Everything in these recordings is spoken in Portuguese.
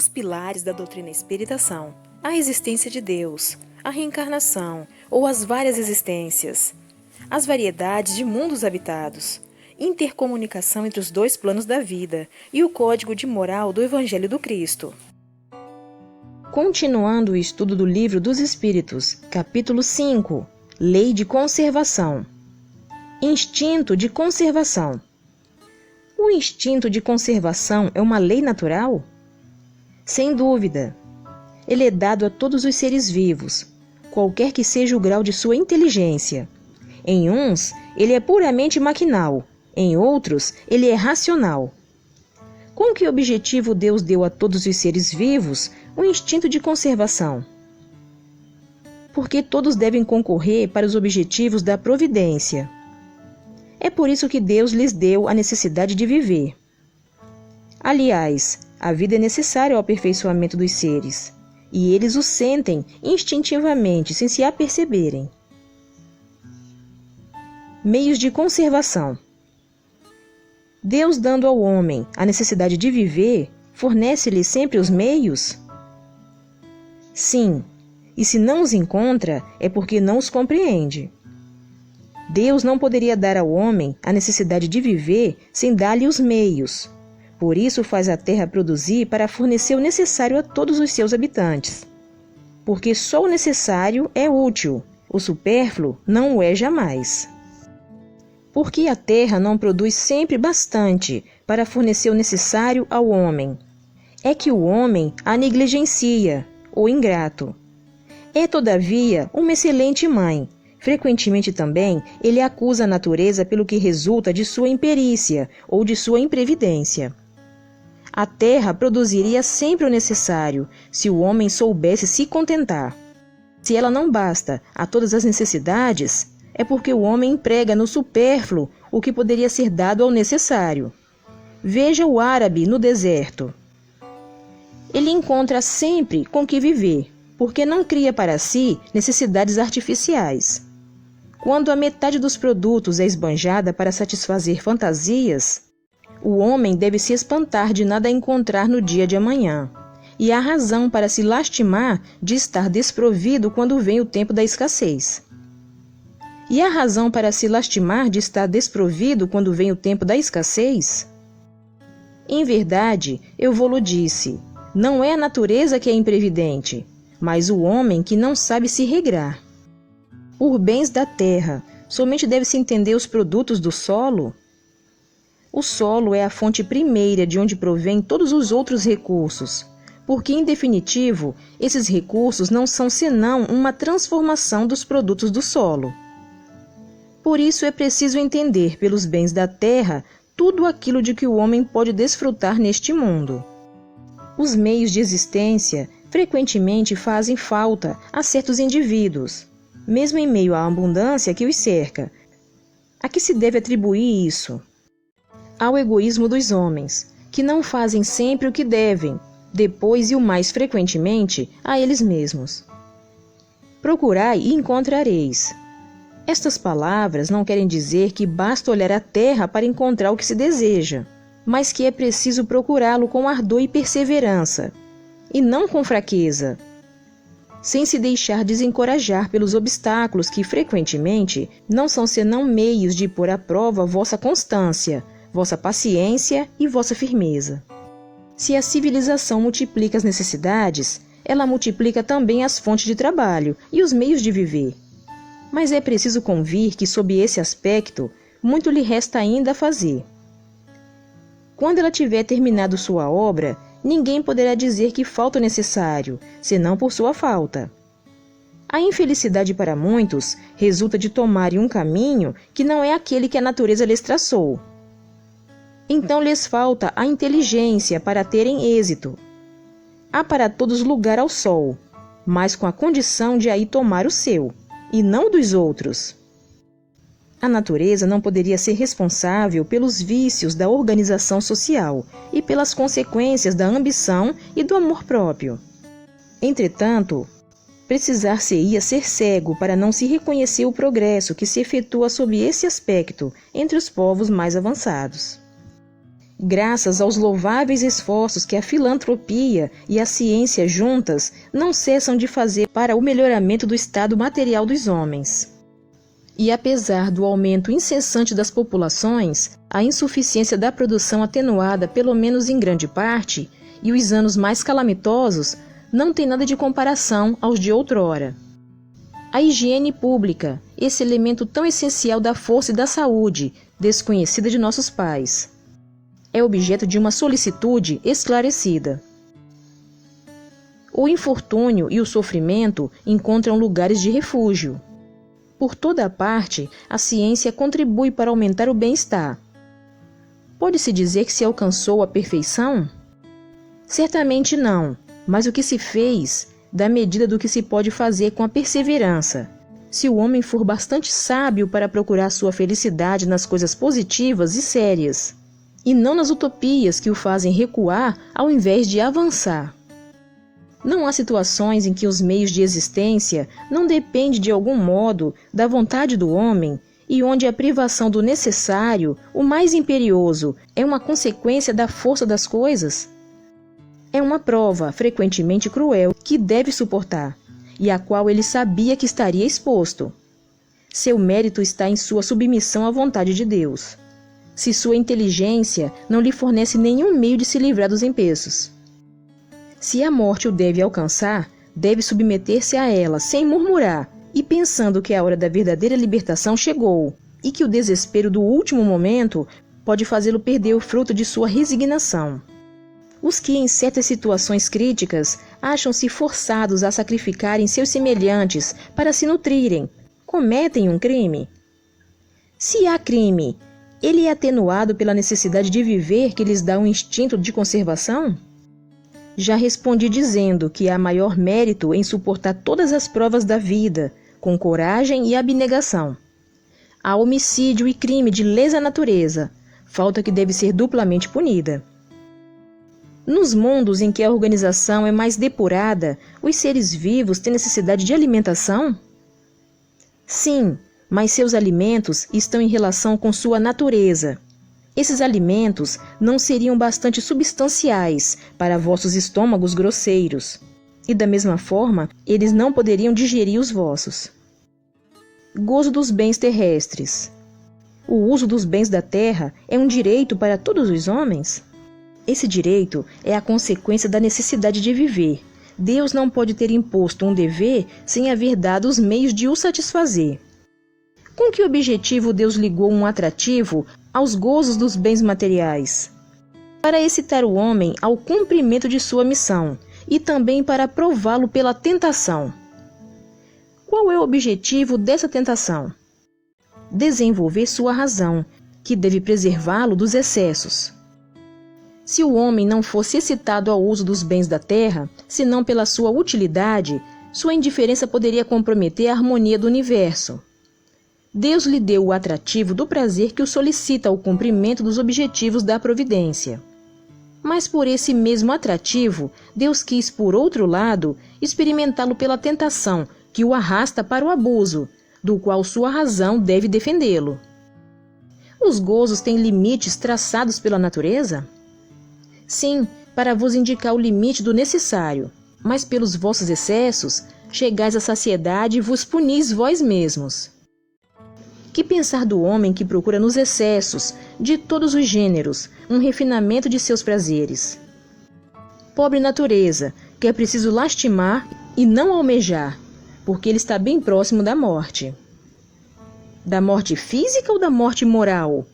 os pilares da doutrina espírita são a existência de Deus, a reencarnação ou as várias existências, as variedades de mundos habitados, intercomunicação entre os dois planos da vida e o código de moral do Evangelho do Cristo. Continuando o estudo do Livro dos Espíritos, capítulo 5, Lei de Conservação. Instinto de conservação. O instinto de conservação é uma lei natural? Sem dúvida. Ele é dado a todos os seres vivos, qualquer que seja o grau de sua inteligência. Em uns, ele é puramente maquinal, em outros, ele é racional. Com que objetivo Deus deu a todos os seres vivos o instinto de conservação? Porque todos devem concorrer para os objetivos da providência. É por isso que Deus lhes deu a necessidade de viver. Aliás, a vida é necessária ao aperfeiçoamento dos seres, e eles o sentem instintivamente, sem se aperceberem. Meios de conservação. Deus, dando ao homem a necessidade de viver, fornece-lhe sempre os meios? Sim, e se não os encontra, é porque não os compreende. Deus não poderia dar ao homem a necessidade de viver sem dar-lhe os meios. Por isso faz a terra produzir para fornecer o necessário a todos os seus habitantes. Porque só o necessário é útil, o supérfluo não o é jamais. Porque a terra não produz sempre bastante para fornecer o necessário ao homem? É que o homem a negligencia, ou ingrato. É, todavia, uma excelente mãe. Frequentemente também, ele acusa a natureza pelo que resulta de sua imperícia ou de sua imprevidência. A terra produziria sempre o necessário, se o homem soubesse se contentar. Se ela não basta a todas as necessidades, é porque o homem emprega no supérfluo o que poderia ser dado ao necessário. Veja o árabe no deserto. Ele encontra sempre com que viver, porque não cria para si necessidades artificiais. Quando a metade dos produtos é esbanjada para satisfazer fantasias, o homem deve se espantar de nada encontrar no dia de amanhã, e há razão para se lastimar de estar desprovido quando vem o tempo da escassez. E há razão para se lastimar de estar desprovido quando vem o tempo da escassez? Em verdade, eu vou-lo disse, não é a natureza que é imprevidente, mas o homem que não sabe se regrar. Por bens da terra, somente deve-se entender os produtos do solo? O solo é a fonte primeira de onde provém todos os outros recursos, porque, em definitivo, esses recursos não são senão uma transformação dos produtos do solo. Por isso é preciso entender pelos bens da terra tudo aquilo de que o homem pode desfrutar neste mundo. Os meios de existência frequentemente fazem falta a certos indivíduos, mesmo em meio à abundância que os cerca. A que se deve atribuir isso? Ao egoísmo dos homens, que não fazem sempre o que devem, depois e o mais frequentemente a eles mesmos. Procurai e encontrareis. Estas palavras não querem dizer que basta olhar a terra para encontrar o que se deseja, mas que é preciso procurá-lo com ardor e perseverança, e não com fraqueza, sem se deixar desencorajar pelos obstáculos que, frequentemente, não são senão meios de pôr à prova vossa constância, vossa paciência e vossa firmeza. Se a civilização multiplica as necessidades, ela multiplica também as fontes de trabalho e os meios de viver. Mas é preciso convir que, sob esse aspecto, muito lhe resta ainda a fazer. Quando ela tiver terminado sua obra, ninguém poderá dizer que falta o necessário, senão por sua falta. A infelicidade para muitos resulta de tomarem um caminho que não é aquele que a natureza lhes traçou. Então lhes falta a inteligência para terem êxito. Há para todos lugar ao sol, mas com a condição de aí tomar o seu, e não dos outros. A natureza não poderia ser responsável pelos vícios da organização social e pelas consequências da ambição e do amor próprio. Entretanto, precisar-se-ia ser cego para não se reconhecer o progresso que se efetua sob esse aspecto entre os povos mais avançados. graças aos louváveis esforços que a filantropia e a ciência juntas não cessam de fazer para o melhoramento do estado material dos homens. E apesar do aumento incessante das populações, a insuficiência da produção atenuada pelo menos em grande parte, e os anos mais calamitosos, não tem nada de comparação aos de outrora. A higiene pública, esse elemento tão essencial da força e da saúde, desconhecida de nossos pais, é objeto de uma solicitude esclarecida. O infortúnio e o sofrimento encontram lugares de refúgio. Por toda parte, a ciência contribui para aumentar o bem-estar. Pode-se dizer que se alcançou a perfeição? Certamente não, mas o que se fez, da medida do que se pode fazer com a perseverança. Se o homem for bastante sábio para procurar sua felicidade nas coisas positivas e sérias, e não nas utopias que o fazem recuar ao invés de avançar. Não há situações em que os meios de existência não dependem de algum modo da vontade do homem e onde a privação do necessário, o mais imperioso, é uma consequência da força das coisas. É uma prova, frequentemente cruel, que deve suportar, e à qual ele sabia que estaria exposto. Seu mérito está em sua submissão à vontade de Deus. Se sua inteligência não lhe fornece nenhum meio de se livrar dos empeços. Se a morte o deve alcançar, deve submeter-se a ela sem murmurar e pensando que a hora da verdadeira libertação chegou e que o desespero do último momento pode fazê-lo perder o fruto de sua resignação. Os que, em certas situações críticas, acham-se forçados a sacrificarem seus semelhantes para se nutrirem, cometem um crime. Se há crime, ele é atenuado pela necessidade de viver que lhes dá um instinto de conservação? Já respondi dizendo que há maior mérito em suportar todas as provas da vida, com coragem e abnegação. Há homicídio e crime de lesa natureza, falta que deve ser duplamente punida. Nos mundos em que a organização é mais depurada, os seres vivos têm necessidade de alimentação? Sim, mas seus alimentos estão em relação com sua natureza. Esses alimentos não seriam bastante substanciais para vossos estômagos grosseiros, e da mesma forma, eles não poderiam digerir os vossos. Gozo dos bens terrestres. O uso dos bens da terra é um direito para todos os homens? Esse direito é a consequência da necessidade de viver. Deus não pode ter imposto um dever sem haver dado os meios de o satisfazer. Com que objetivo Deus ligou um atrativo aos gozos dos bens materiais? Para excitar o homem ao cumprimento de sua missão e também para prová-lo pela tentação. Qual é o objetivo dessa tentação? Desenvolver sua razão, que deve preservá-lo dos excessos. Se o homem não fosse excitado ao uso dos bens da terra, senão pela sua utilidade, sua indiferença poderia comprometer a harmonia do universo. Deus lhe deu o atrativo do prazer que o solicita ao cumprimento dos objetivos da providência. Mas por esse mesmo atrativo, Deus quis, por outro lado, experimentá-lo pela tentação que o arrasta para o abuso, do qual sua razão deve defendê-lo. Os gozos têm limites traçados pela natureza? Sim, para vos indicar o limite do necessário, mas pelos vossos excessos, chegais à saciedade e vos punis vós mesmos. Que pensar do homem que procura nos excessos, de todos os gêneros, um refinamento de seus prazeres? Pobre natureza, que é preciso lastimar e não almejar, porque ele está bem próximo da morte. Da morte física ou da morte moral?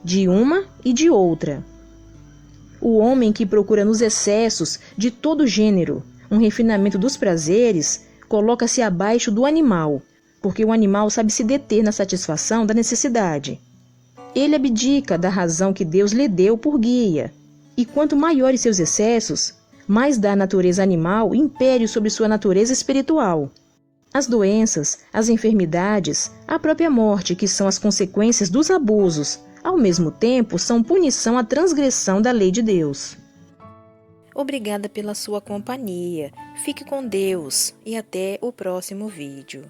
De uma e de outra. O homem que procura nos excessos de todo gênero, um refinamento dos prazeres, coloca-se abaixo do animal, porque o animal sabe se deter na satisfação da necessidade. Ele abdica da razão que Deus lhe deu por guia, e quanto maiores seus excessos, mais dá à natureza animal império sobre sua natureza espiritual. As doenças, as enfermidades, a própria morte, que são as consequências dos abusos, ao mesmo tempo são punição à transgressão da lei de Deus. Obrigada pela sua companhia. Fique com Deus e até o próximo vídeo.